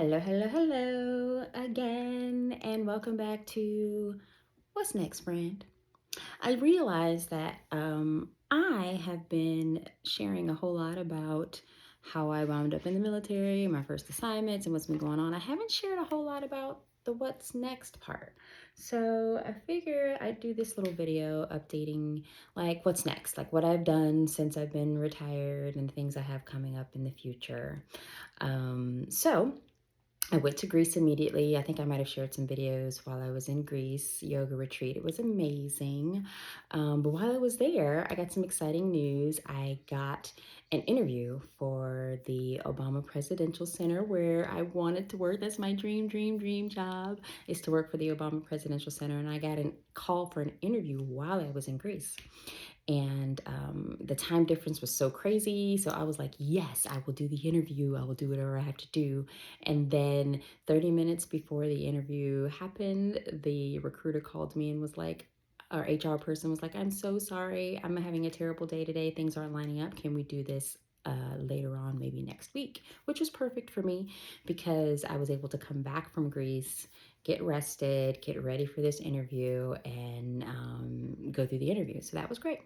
Hello, hello, hello again, and welcome back to What's Next, Friend. I realize that I have been sharing a whole lot about how I wound up in the military, my first assignments, and what's been going on. I haven't shared a whole lot about the what's next part. So I figure I'd do this little video updating like what's next, like what I've done since I've been retired and things I have coming up in the future. So I went to Greece immediately. I think I might have shared some videos while I was in Greece, yoga retreat. It was amazing. But while I was there, I got some exciting news. I got an interview for the Obama Presidential Center where I wanted to work. That's my dream job is to work for the Obama Presidential Center. And I got a call for an interview while I was in Greece. And the time difference was so crazy. So I was like, yes, I will do the interview. I will do whatever I have to do. And then 30 minutes before the interview happened, the recruiter called me and was like, our HR person was like, I'm so sorry. I'm having a terrible day today. Things aren't lining up. Can we do this later on, maybe next week? Which was perfect for me because I was able to come back from Greece, get rested, get ready for this interview, and go through the interview. So that was great.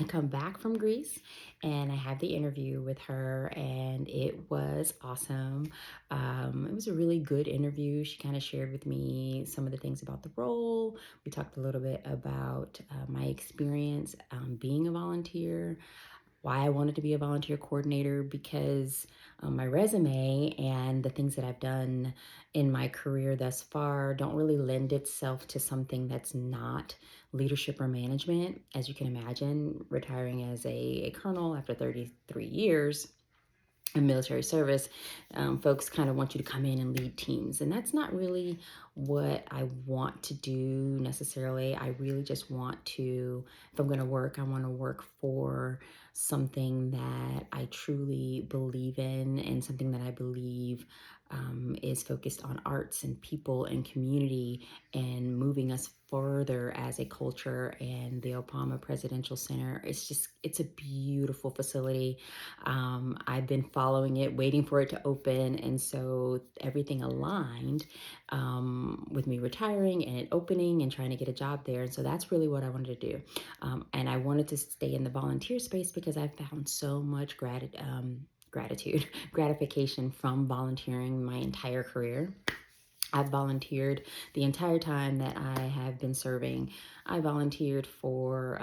I come back from Greece and I have the interview with her, and it was awesome. It was a really good interview. She kind of shared with me some of the things about the role. We talked a little bit about my experience being a volunteer, why I wanted to be a volunteer coordinator, because my resume and the things that I've done in my career thus far don't really lend itself to something that's not leadership or management. As you can imagine, retiring as a colonel after 33 years in military service, folks kind of want you to come in and lead teams. And that's not really what I want to do necessarily. I really just want to, if I'm going to work, I want to work for something that I truly believe in and something that I believe is focused on arts and people and community and moving us further as a culture. And the Obama Presidential Center, it's a beautiful facility. I've been following it, waiting for it to open. And so everything aligned with me retiring and it opening and trying to get a job there. And so that's really what I wanted to do. And I wanted to stay in the volunteer space because I found so much gratification from volunteering my entire career. I've volunteered the entire time that I have been serving. I volunteered for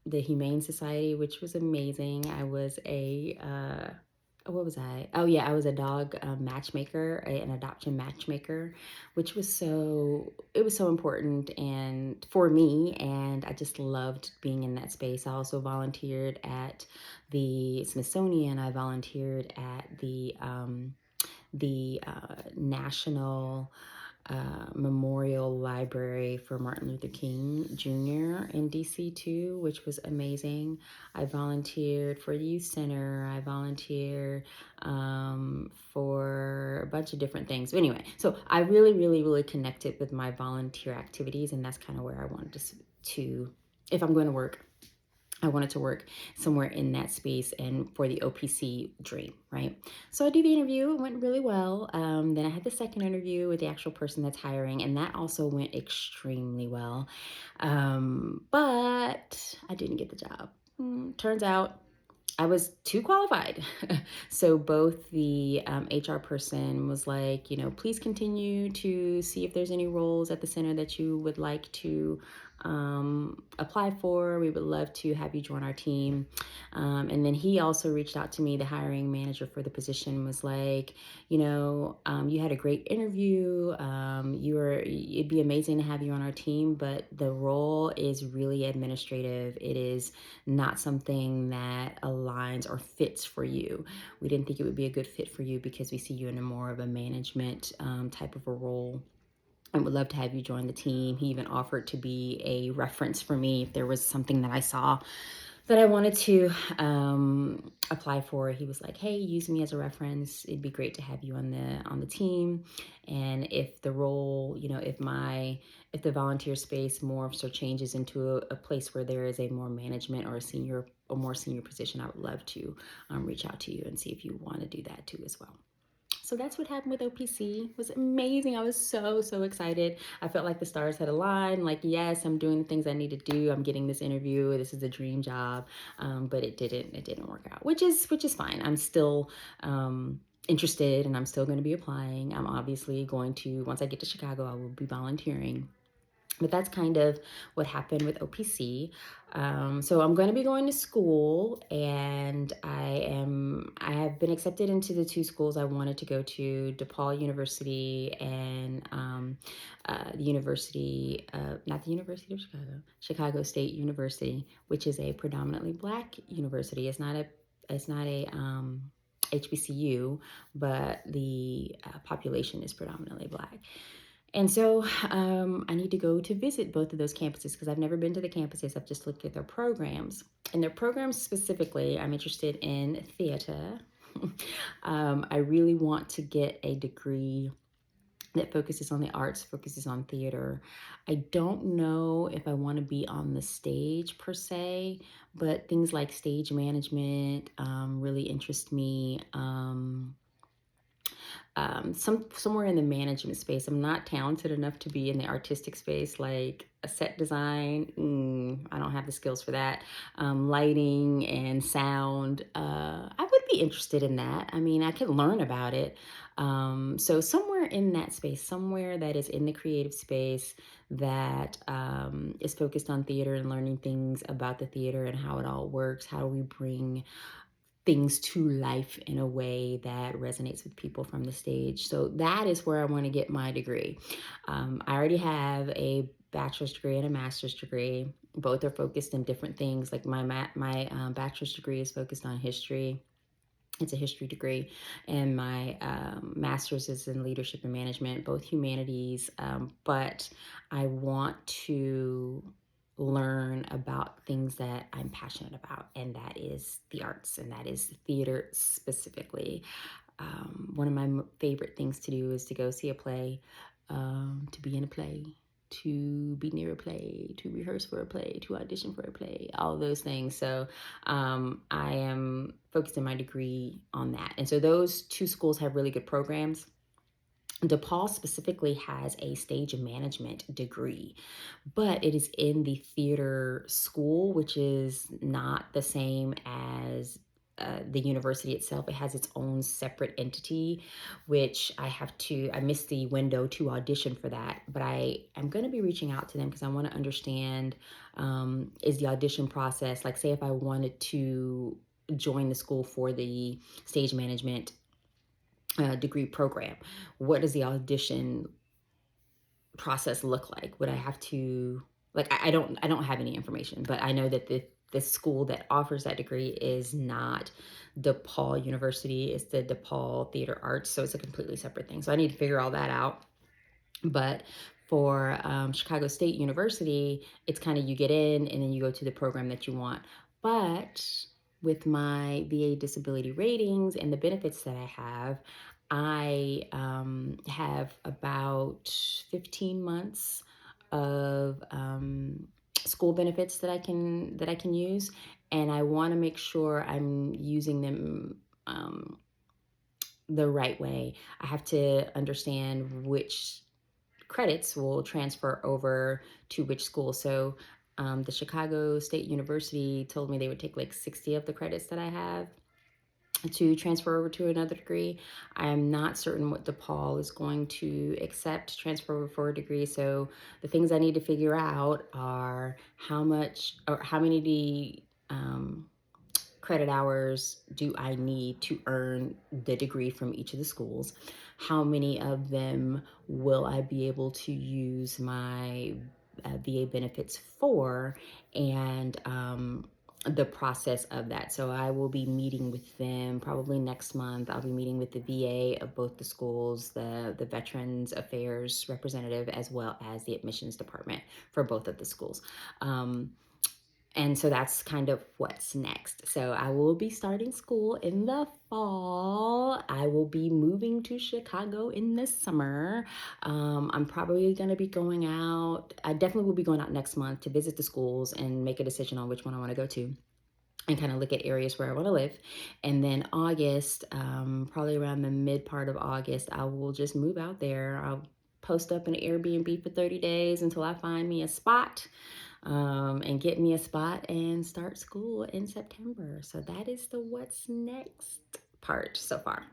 the Humane Society, which was amazing. I was what was I? Oh yeah, I was a dog matchmaker, an adoption matchmaker, which was it was so important and for me, and I just loved being in that space. I also volunteered at the Smithsonian. I volunteered at the National Memorial Library for Martin Luther King Jr. in DC too, which was amazing. I volunteered for the Youth Center. I volunteered for a bunch of different things. But anyway, so I really connected with my volunteer activities, and that's kind of where I wanted to if I'm going to work, I wanted to work somewhere in that space and for the OPC dream, right? So I do the interview. It went really well. Then I had the second interview with the actual person that's hiring, and that also went extremely well. But I didn't get the job. Turns out I was too qualified. So both the HR person was like, please continue to see if there's any roles at the center that you would like to apply for. We would love to have you join our team. And then he also reached out to me, the hiring manager for the position was like, you had a great interview. It'd be amazing to have you on our team, but the role is really administrative. It is not something that aligns or fits for you. We didn't think it would be a good fit for you because we see you in a more of a management type of a role and would love to have you join the team. He even offered to be a reference for me if there was something that I saw that I wanted to apply for. He was like, hey, use me as a reference. It'd be great to have you on the team. And if the role, if the volunteer space morphs or changes into a place where there is a more management or a more senior position, I would love to reach out to you and see if you want to do that too as well. So that's what happened with OPC. It was amazing. I was so excited. I felt like the stars had aligned. Like, yes, I'm doing the things I need to do. I'm getting this interview. This is a dream job. But it didn't work out, which is fine. I'm still interested, and I'm still going to be applying. I'm obviously going to, once I get to Chicago, I will be volunteering. But that's kind of what happened with OPC. So I'm going to be going to school, and I have been accepted into the two schools I wanted to go to: DePaul University and the University, not the University of Chicago, Chicago State University, which is a predominantly Black university. It's not a HBCU, but the population is predominantly Black. And so I need to go to visit both of those campuses because I've never been to the campuses. I've just looked at their programs. And their programs specifically, I'm interested in theater. I really want to get a degree that focuses on the arts, focuses on theater. I don't know if I want to be on the stage per se, but things like stage management really interest me. Somewhere in the management space. I'm not talented enough to be in the artistic space, like a set design. I don't have the skills for that. Lighting and sound. I would be interested in that. I mean, I could learn about it. So somewhere in that space, somewhere that is in the creative space that is focused on theater and learning things about the theater and how it all works. How do we bring things to life in a way that resonates with people from the stage. So that is where I want to get my degree. I already have a bachelor's degree and a master's degree. Both are focused in different things. Like my bachelor's degree is focused on history. It's a history degree, and my master's is in leadership and management, both humanities. But I want to learn about things that I'm passionate about, and that is the arts, and that is theater specifically. One of my favorite things to do is to go see a play, to be in a play, to be near a play, to rehearse for a play, to audition for a play, all of those things. So I am focusing my degree on that. And so those two schools have really good programs. DePaul specifically has a stage management degree, but it is in the theater school, which is not the same as the university itself. It has its own separate entity, which I missed the window to audition for that, but I am going to be reaching out to them because I want to understand, is the audition process, like say if I wanted to join the school for the stage management degree program, what does the audition process look like? Would I have to, like, I don't have any information, but I know that the school that offers that degree is not DePaul University. It's the DePaul Theater Arts, so it's a completely separate thing. So I need to figure all that out. But for Chicago State University, it's kind of you get in and then you go to the program that you want. But with my VA disability ratings and the benefits that I have about 15 months of school benefits that I can use, and I want to make sure I'm using them the right way. I have to understand which credits will transfer over to which school. So the Chicago State University told me they would take like 60 of the credits that I have to transfer over to another degree. I'm not certain what DePaul is going to accept transfer over for a degree. So the things I need to figure out are how many credit hours do I need to earn the degree from each of the schools? How many of them will I be able to use my VA benefits for? And the process of that. So I will be meeting with them probably next month. I'll be meeting with the VA of both the schools, the Veterans Affairs representative, as well as the admissions department for both of the schools. And so that's kind of what's next. So I will be starting school in the fall. I will be moving to Chicago in the summer. I'm probably going to be going out. I definitely will be going out next month to visit the schools and make a decision on which one I want to go to. and kind of look at areas where I want to live. And then August, probably around the mid part of August, I will just move out there. I'll post up an Airbnb for 30 days until I find me a spot, and get me a spot and start school in September. So that is the what's next part so far.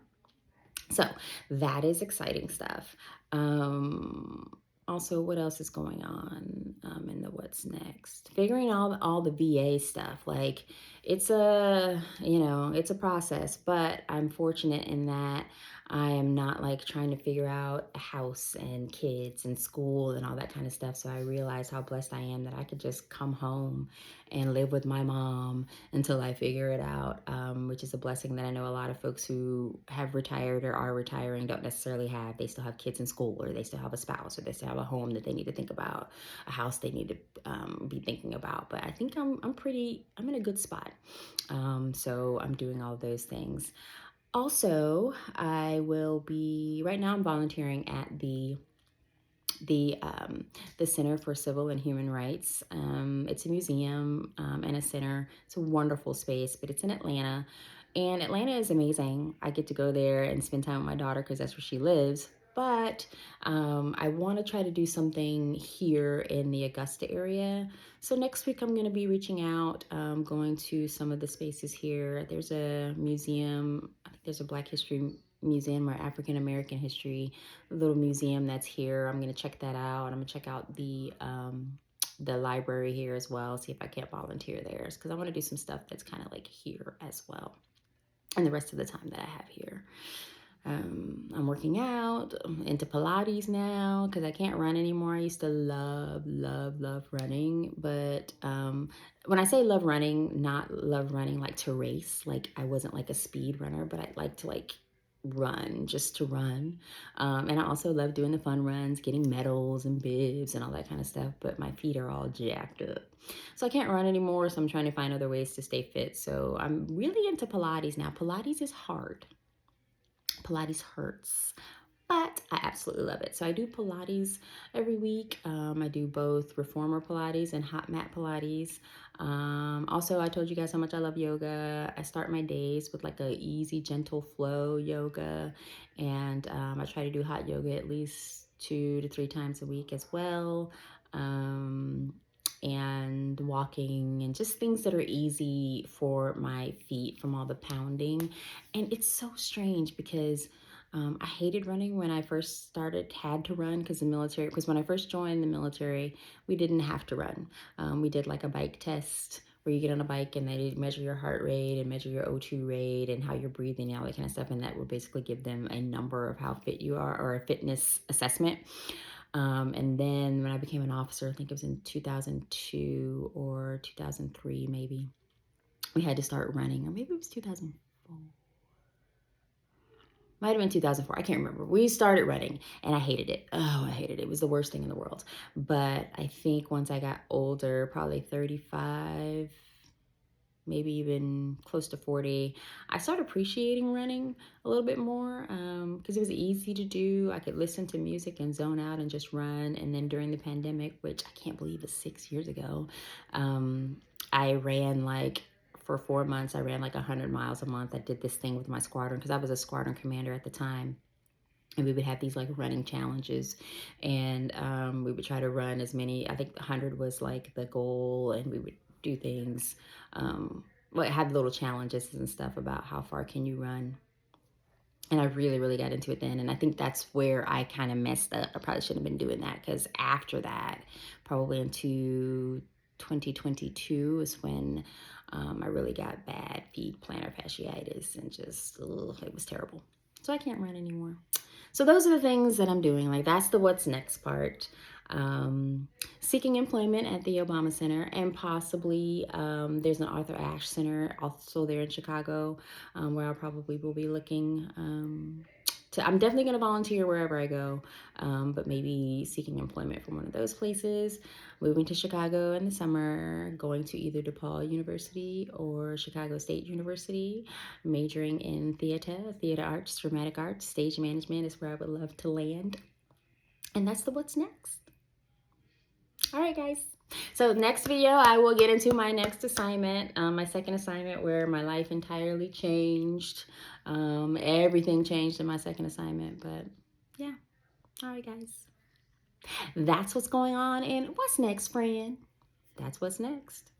So that is exciting stuff. Um, Also, what else is going on in the what's next? Figuring out all the VA stuff. Like it's it's a process, but I'm fortunate in that I am not like trying to figure out a house and kids and school and all that kind of stuff. So I realize how blessed I am that I could just come home and live with my mom until I figure it out, which is a blessing that I know a lot of folks who have retired or are retiring don't necessarily have. They still have kids in school, or they still have a spouse, or they still have a home that they need to think about, a house they need to be thinking about. But I think I'm in a good spot. So I'm doing all of those things. Also, right now I'm volunteering at the um, the Center for Civil and Human Rights. It's a museum and a center. It's a wonderful space, but it's in Atlanta. And Atlanta is amazing. I get to go there and spend time with my daughter because that's where she lives. But I want to try to do something here in the Augusta area. So next week, I'm going to be reaching out, going to some of the spaces here. There's a museum, I think there's a Black History Museum or African American History little museum that's here. I'm going to check that out. I'm going to check out the library here as well, see if I can't volunteer there, because I want to do some stuff that's kind of like here as well, and the rest of the time that I have here. I'm working out. I'm into Pilates now because I can't run anymore. I used to love running. But when I say love running, not love running like to race. Like I wasn't like a speed runner, but I like to like run just to run. And I also love doing the fun runs, getting medals and bibs and all that kind of stuff. But my feet are all jacked up. So I can't run anymore. So I'm trying to find other ways to stay fit. So I'm really into Pilates now. Pilates is hard. Pilates hurts, but I absolutely love it. So I do Pilates every week. I do both reformer Pilates and hot mat Pilates. Also, I told you guys how much I love yoga. I start my days with like a easy, gentle flow yoga, and I try to do hot yoga at least 2 to 3 times a week as well. And walking and just things that are easy for my feet from all the pounding. And it's so strange because I hated running when I first had to run because because when I first joined the military, we didn't have to run. We did like a bike test where you get on a bike and they measure your heart rate and measure your O2 rate and how you're breathing and all that kind of stuff. And that will basically give them a number of how fit you are, or a fitness assessment. And then when I became an officer, I think it was in 2002 or 2003, maybe, we had to start running, or maybe it was 2004. Might have been 2004. I can't remember. We started running and I hated it. Oh, I hated it. It was the worst thing in the world. But I think once I got older, probably 35, maybe even close to 40, I started appreciating running a little bit more because it was easy to do. I could listen to music and zone out and just run. And then during the pandemic, which I can't believe is 6 years ago, I ran like for 4 months, I ran like 100 miles a month. I did this thing with my squadron because I was a squadron commander at the time. And we would have these like running challenges, and we would try to run as many. I think 100 was like the goal, and we would do things. Well, it had little challenges and stuff about how far can you run. And I really, really got into it then. And I think that's where I kind of messed up. I probably shouldn't have been doing that because after that, probably into 2022 is when I really got bad feet plantar fasciitis and just, it was terrible. So I can't run anymore. So those are the things that I'm doing. Like that's the what's next part. Seeking employment at the Obama Center, and possibly there's an Arthur Ashe Center also there in Chicago, where I probably will be looking I'm definitely going to volunteer wherever I go, but maybe seeking employment from one of those places, moving to Chicago in the summer, going to either DePaul University or Chicago State University, majoring in theater arts, dramatic arts, stage management is where I would love to land. And that's the what's next. All right, guys. So next video, I will get into my next assignment, my second assignment where my life entirely changed. Everything changed in my second assignment, but yeah. All right, guys. That's what's going on in What's Next, Friend? That's what's next.